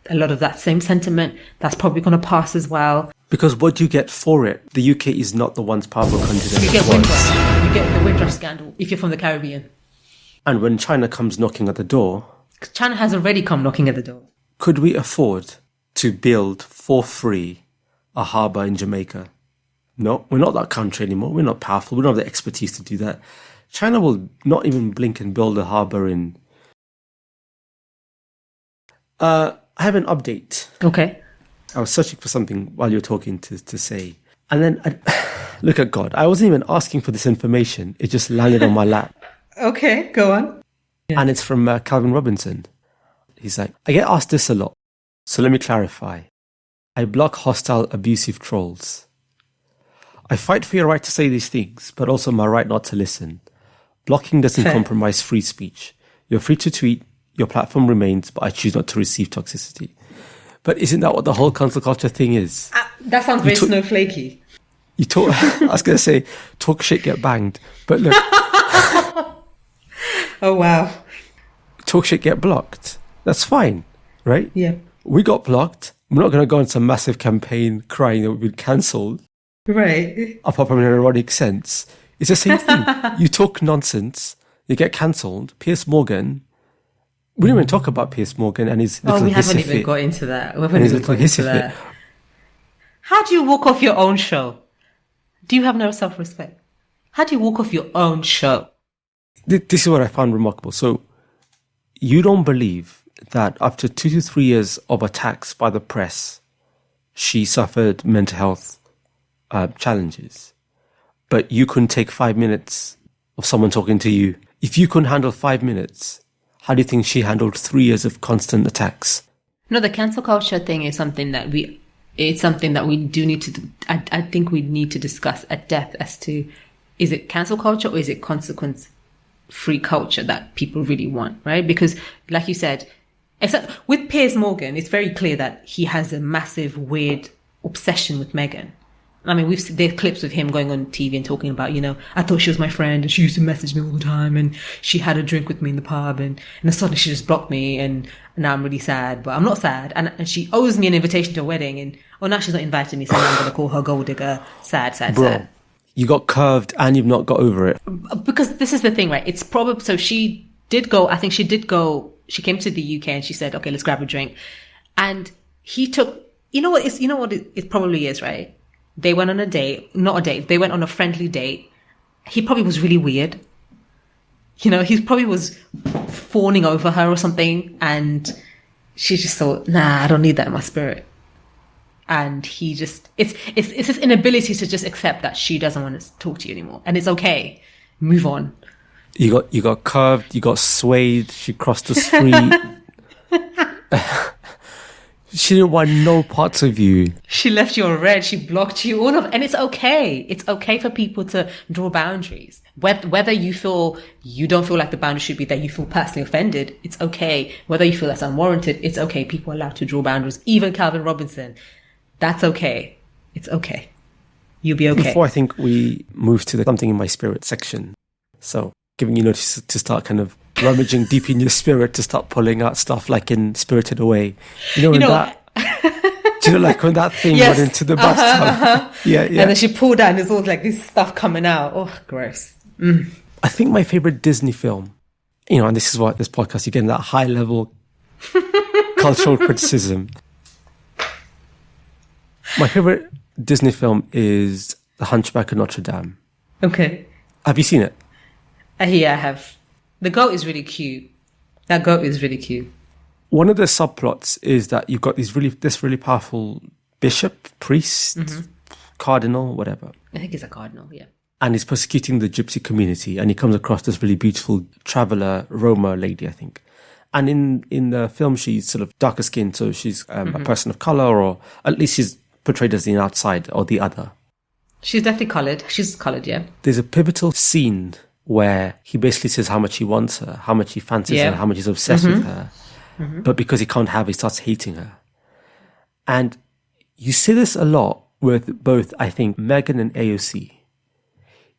a lot of that same sentiment. That's probably going to pass as well. Because what do you get for it? The UK is not the once powerful country that you get Windrush. You get the Windrush scandal if you're from the Caribbean. And when China comes knocking at the door... China has already come knocking at the door. Could we afford to build for free a harbour in Jamaica? No, we're not that country anymore. We're not powerful. We don't have the expertise to do that. China will not even blink and build a harbour in... I have an update. Okay. I was searching for something while you were talking to say. And then, look at God. I wasn't even asking for this information. It just landed on my lap. Okay, go on. Yeah. And it's from Calvin Robinson. He's like, I get asked this a lot. So let me clarify. I block hostile, abusive trolls. I fight for your right to say these things, but also my right not to listen. Blocking doesn't compromise free speech. You're free to tweet. Your platform remains, but I choose not to receive toxicity. But isn't that what the whole cancel culture thing is? That sounds very snowflakey. You talk. I was going to say, talk shit, get banged. But look. Oh, wow. Talk shit, get blocked. That's fine, right? Yeah. We got blocked. We're not going to go on some massive campaign crying that we've been cancelled. Right. Apart from in an ironic sense. It's the same thing. You talk nonsense, you get cancelled. Piers Morgan... We didn't even talk about Piers Morgan and his little we haven't even fit. got into that. We haven't even got into that. How do you walk off your own show? Do you have no self-respect? How do you walk off your own show? This is what I found remarkable. So, you don't believe that after 2 to 3 years of attacks by the press, she suffered mental health challenges. But you couldn't take 5 minutes of someone talking to you. If you couldn't handle 5 minutes... How do you think she handled 3 years of constant attacks? No, the cancel culture thing is something that we do need to, I think we need to discuss at depth as to, is it cancel culture or is it consequence-free culture that people really want, right? Because like you said, except with Piers Morgan, it's very clear that he has a massive, weird obsession with Meghan. I mean, there are clips of him going on TV and talking about, I thought she was my friend and she used to message me all the time and she had a drink with me in the pub and then suddenly she just blocked me and now I'm really sad, but I'm not sad. And she owes me an invitation to a wedding and, now she's not inviting me, so now I'm going to call her gold digger. Sad, Bro, you got curved and you've not got over it. Because this is the thing, right? It's probably, so she came to the UK and she said, okay, let's grab a drink. And he took, you know what it probably is, right? They went on a date, not a date, they went on a friendly date. He probably was really weird. He probably was fawning over her or something. And she just thought, nah, I don't need that in my spirit. And he just, it's his inability to just accept that she doesn't want to talk to you anymore. And it's okay. Move on. You got curved, you got swayed, she crossed the street. She didn't want no parts of you. She left you on red. She blocked you. And it's okay. It's okay for people to draw boundaries. Whether you don't feel like the boundary should be that you feel personally offended, it's okay. Whether you feel that's unwarranted, it's okay. People are allowed to draw boundaries. Even Calvin Robinson. That's okay. It's okay. You'll be okay. Before I think we move to the something in my spirit section. So giving you notice to start kind of rummaging deep in your spirit to start pulling out stuff like in Spirited Away. Do you know like when that thing went into the bathtub? Yeah. And then she pulled out and there's all like this stuff coming out. Oh, gross. I think my favorite Disney film, and this is what this podcast, you're getting that high level cultural criticism. My favorite Disney film is The Hunchback of Notre Dame. Okay. Have you seen it? Yeah, I have. The goat is really cute. That goat is really cute. One of the subplots is that you've got this really powerful bishop, priest, cardinal, whatever. I think he's a cardinal, yeah. And he's persecuting the gypsy community, and he comes across this really beautiful traveler, Roma lady, I think. And in the film, she's sort of darker skinned, so she's a person of color, or at least she's portrayed as the outside or the other. She's definitely coloured. She's coloured, yeah. There's a pivotal scene where he basically says how much he wants her, how much he fancies her, how much he's obsessed with her. But because he can't have her, he starts hating her. And you see this a lot with both, I think, Meghan and AOC.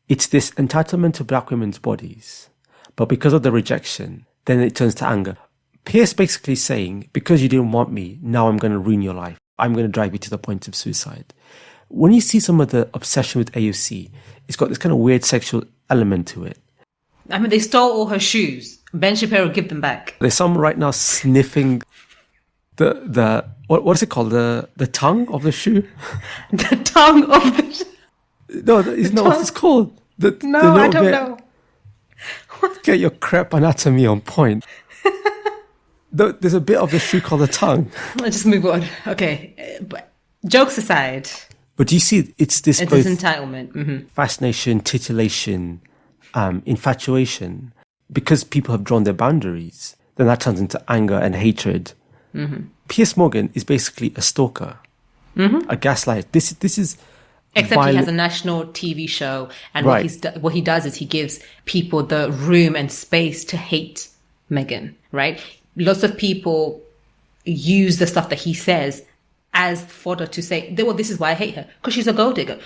It's this entitlement to black women's bodies. But because of the rejection, then it turns to anger. Pierce basically saying, because you didn't want me, now I'm going to ruin your life. I'm going to drive you to the point of suicide. When you see some of the obsession with AOC, it's got this kind of weird sexual element to it. I mean, they stole all her shoes. Ben Shapiro give them back. There's some right now sniffing the what is it called? The tongue of the shoe? The tongue of the shoe? No, it's not what it's called. I don't know. Get your crap anatomy on point. There's a bit of the shoe called the tongue. Let's just move on. Okay. But jokes aside. But do you see, it's this entitlement. Fascination, titillation, infatuation. Because people have drawn their boundaries, then that turns into anger and hatred. Piers Morgan is basically a stalker, a gaslight. This is... Except he has a national TV show, and what he does is he gives people the room and space to hate Meghan, right? Lots of people use the stuff that he says as fodder to say, well, this is why I hate her, because she's a gold digger.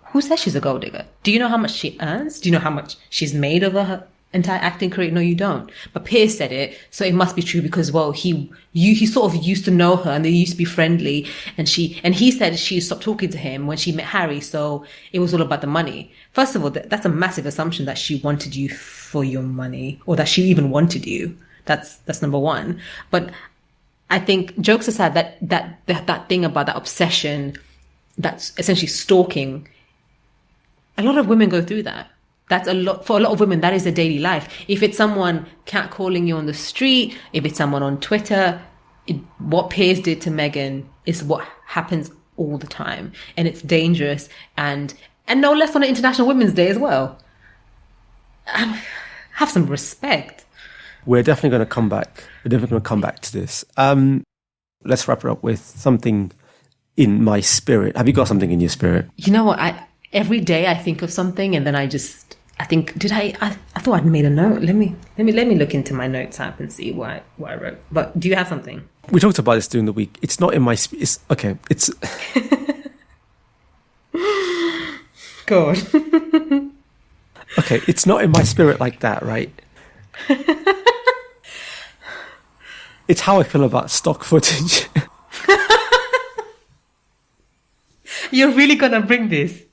Who says she's a gold digger? Do you know how much she earns? Do you know how much she's made over her entire acting career? No, you don't. But Piers said it, so it must be true because, well, he sort of used to know her and they used to be friendly, and he said she stopped talking to him when she met Harry, so it was all about the money. First of all, that's a massive assumption that she wanted you for your money, or that she even wanted you. That's number one. But I think, jokes aside, that thing about that obsession, that's essentially stalking, a lot of women go through that. That's for a lot of women, that is their daily life. If it's someone catcalling you on the street, if it's someone on Twitter, what Piers did to Meghan is what happens all the time. And it's dangerous, and no less on an International Women's Day as well. Have some respect. We're definitely going to come back. We're definitely going to come back to this. Let's wrap it up with something in my spirit. Have you got something in your spirit? You know what? Every day I think of something, and then I thought I'd made a note. Let me look into my notes app and see what I wrote. But do you have something? We talked about this during the week. It's not in my... okay. It's... Go on. Okay, it's not in my spirit like that, right? It's how I feel about stock footage. You're really going to bring this?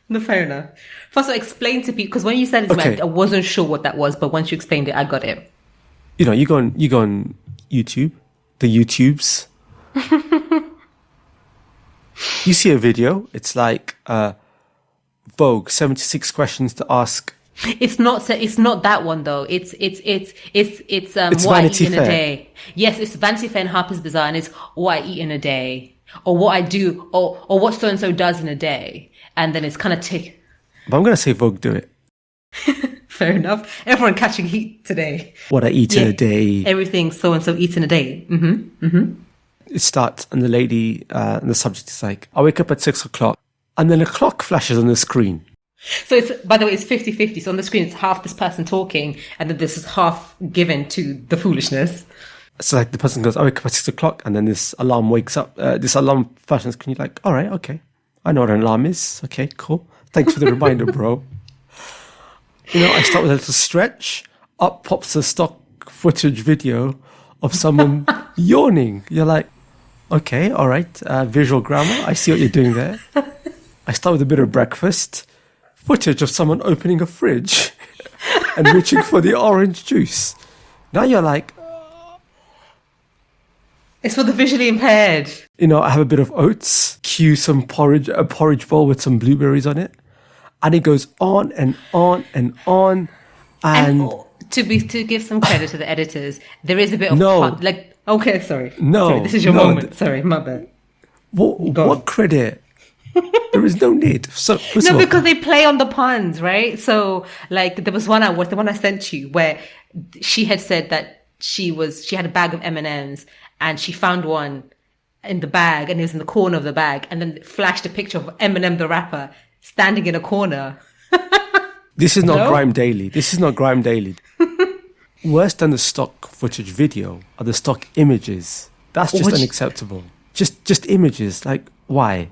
No, fair enough. First of all, explain to people, because when you said it, I wasn't sure what that was, but once you explained it, I got it. You know, you go on YouTube, the YouTubes. You see a video. It's like Vogue 76 questions to ask. It's not that one though. It's what Vanity I eat in Fair. a day. Yes, it's Vanity Fair and Harper's Bazaar, and it's what I eat in a day, or what I do, or what so and so does in a day, and then it's kind of tick. But I'm going to say Vogue do it. Fair enough. Everyone catching heat today. What I eat in a day. Everything so and so eats in a day. It starts, and the lady, and the subject is like, I wake up at 6 o'clock, and then a clock flashes on the screen. So it's, by the way, it's 50-50. So on the screen, it's half this person talking, and then this is half given to the foolishness. So like the person goes, I wake up at 6 o'clock, and then this alarm wakes up, this alarm flashes on the screen. You're like, all right, okay. I know what an alarm is. Okay, cool. Thanks for the reminder, bro. You know, I start with a little stretch. Up pops a stock footage video of someone yawning. You're like, okay, all right. Visual grammar. I see what you're doing there. I start with a bit of breakfast. Footage of someone opening a fridge and reaching for the orange juice. Now you're like... It's for the visually impaired. You know, I have a bit of oats. Cue some porridge, a porridge bowl with some blueberries on it. And it goes on and on and on. And to give some credit to the editors, there is a bit of sorry. No. Sorry, this is your moment. Sorry, my bad. What credit? There is no need. So because they play on the puns, right? So like there was one the one I sent you where she had said that she had a bag of M&Ms and she found one in the bag and it was in the corner of the bag, and then flashed a picture of Eminem the rapper standing in a corner. This is not Grime Daily. Worse than the stock footage video are the stock images. That's just unacceptable. Just images. Like, why?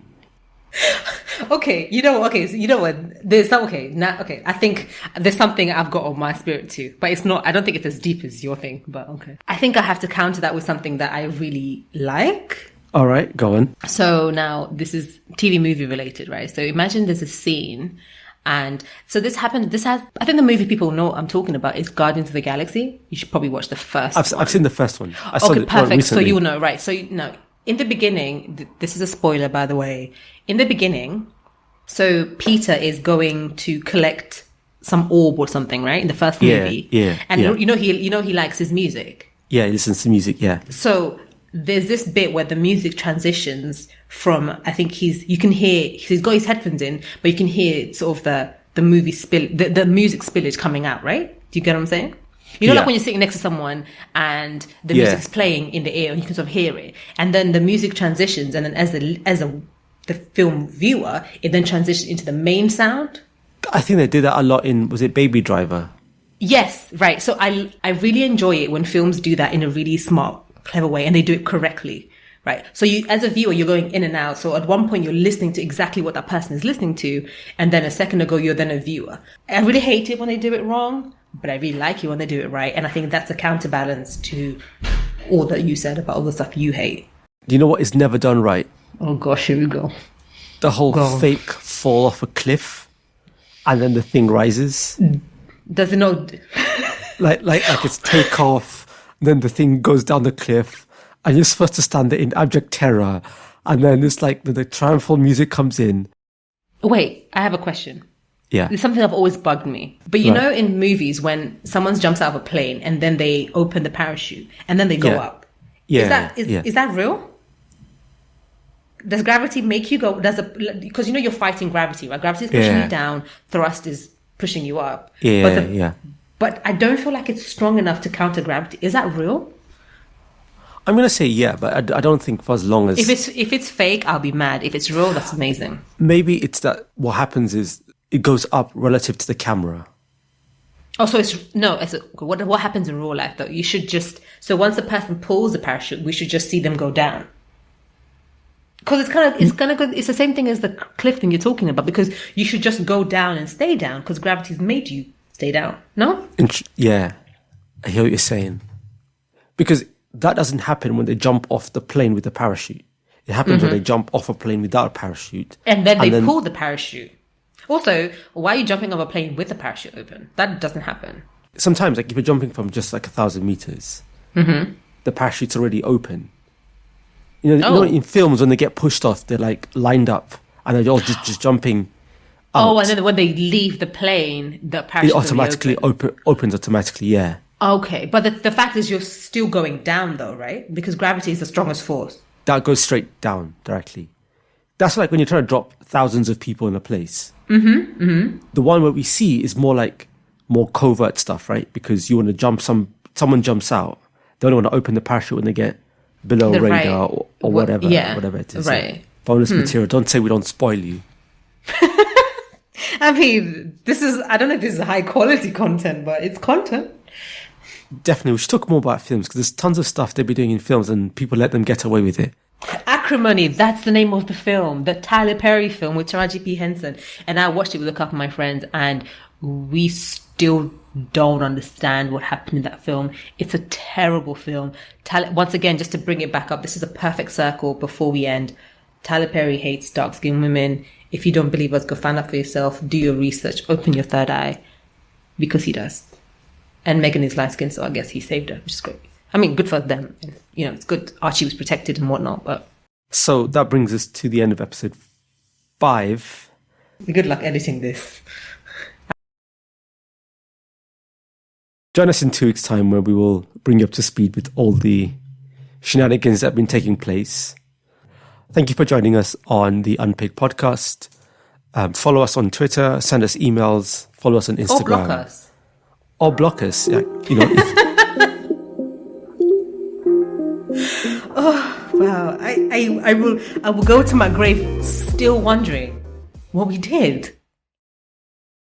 Okay, you know what? There's some, I think there's something I've got on my spirit too, but it's not, I don't think it's as deep as your thing, but okay. I think I have to counter that with something that I really like. All right, go on. So now this is TV movie related, right? So imagine there's a scene, and so I think the movie people know what I'm talking about is Guardians of the Galaxy. You should probably watch the first one. I've seen the first one. I saw it perfect. So recently. you'll know, right? So no, in the beginning, this is a spoiler, by the way. In the beginning, so Peter is going to collect some orb or something, right? In the first movie, and you know he likes his music. Yeah, he listens to music. Yeah. So there's this bit where the music transitions from, I think he's got his headphones in, but you can hear sort of the movie the music spillage coming out, right? Do you get what I'm saying? You know, like when you're sitting next to someone and the music's playing in the ear and you can sort of hear it, and then the music transitions, and then as the film viewer, it then transitions into the main sound. I think they did that a lot in, was it Baby Driver? Yes, right. So I really enjoy it when films do that in a really smart, clever way, and they do it correctly, right? So you, as a viewer, you're going in and out. So at one point you're listening to exactly what that person is listening to, and then a second ago you're then a viewer. I really hate it when they do it wrong, but I really like it when they do it right. And I think that's a counterbalance to all that you said about all the stuff you hate. Do you know what is never done right? Oh gosh, here we go. The whole fake fall off a cliff, and then the thing rises. Does it not? like it's take off, then the thing goes down the cliff, and you're supposed to stand there in abject terror, and then it's like the triumphal music comes in. Wait, I have a question. Yeah. It's something that always bugged me. But you know in movies when someone jumps out of a plane and then they open the parachute and then they go up. Yeah. Is that real? Does gravity make you go? Because you know you're fighting gravity, right? Gravity is pushing you down, thrust is pushing you up. But I don't feel like it's strong enough to counter gravity. Is that real? I'm going to say but I don't think for as long as... If it's fake, I'll be mad. If it's real, that's amazing. Maybe it's that what happens is it goes up relative to the camera. Oh, so what happens in real life though? You should just... So once the person pulls the parachute, we should just see them go down. Because it's the same thing as the cliff thing you're talking about, because you should just go down and stay down because gravity's made you stay down. No? Yeah. I hear what you're saying. Because that doesn't happen when they jump off the plane with the parachute. It happens when they jump off a plane without a parachute. And then they pull the parachute. Also, why are you jumping off a plane with the parachute open? That doesn't happen. Sometimes, like if you're jumping from just like 1,000 meters, the parachute's already open. You know, in films when they get pushed off, they're like lined up and they're all just jumping out. Oh, and then when they leave the plane, the parachute automatically opens automatically. Yeah. Okay, but the fact is, you're still going down though, right? Because gravity is the strongest force. That goes straight down directly. That's like when you're trying to drop thousands of people in a place. The one where we see is more covert stuff, right? Because you want to jump, someone jumps out. They only want to open the parachute when they get below radar or whatever it is. Right. Bonus material. Don't say we don't spoil you. I mean, I don't know if this is high quality content, but it's content. Definitely. We should talk more about films because there's tons of stuff they be doing in films and people let them get away with it. Acrimony, that's the name of the film, the Tyler Perry film with Taraji P. Henson. And I watched it with a couple of my friends and we still don't understand what happened in that film. It's a terrible film. Once again, just to bring it back up, this is a perfect circle before we end. Tyler Perry hates dark-skinned women. If you don't believe us, go find out for yourself. Do your research. Open your third eye. Because he does. And Meghan is light-skinned, so I guess he saved her, which is great. I mean, good for them. You know, it's good Archie was protected and whatnot, but... So that brings us to the end of episode 5. Good luck editing this. Join us in 2 weeks' time where we will bring you up to speed with all the shenanigans that have been taking place. Thank you for joining us on the Unpicked podcast. Follow us on Twitter, send us emails, follow us on Instagram. Or block us. Or block us. Yeah, you know. Oh, wow. I will go to my grave still wondering what we did.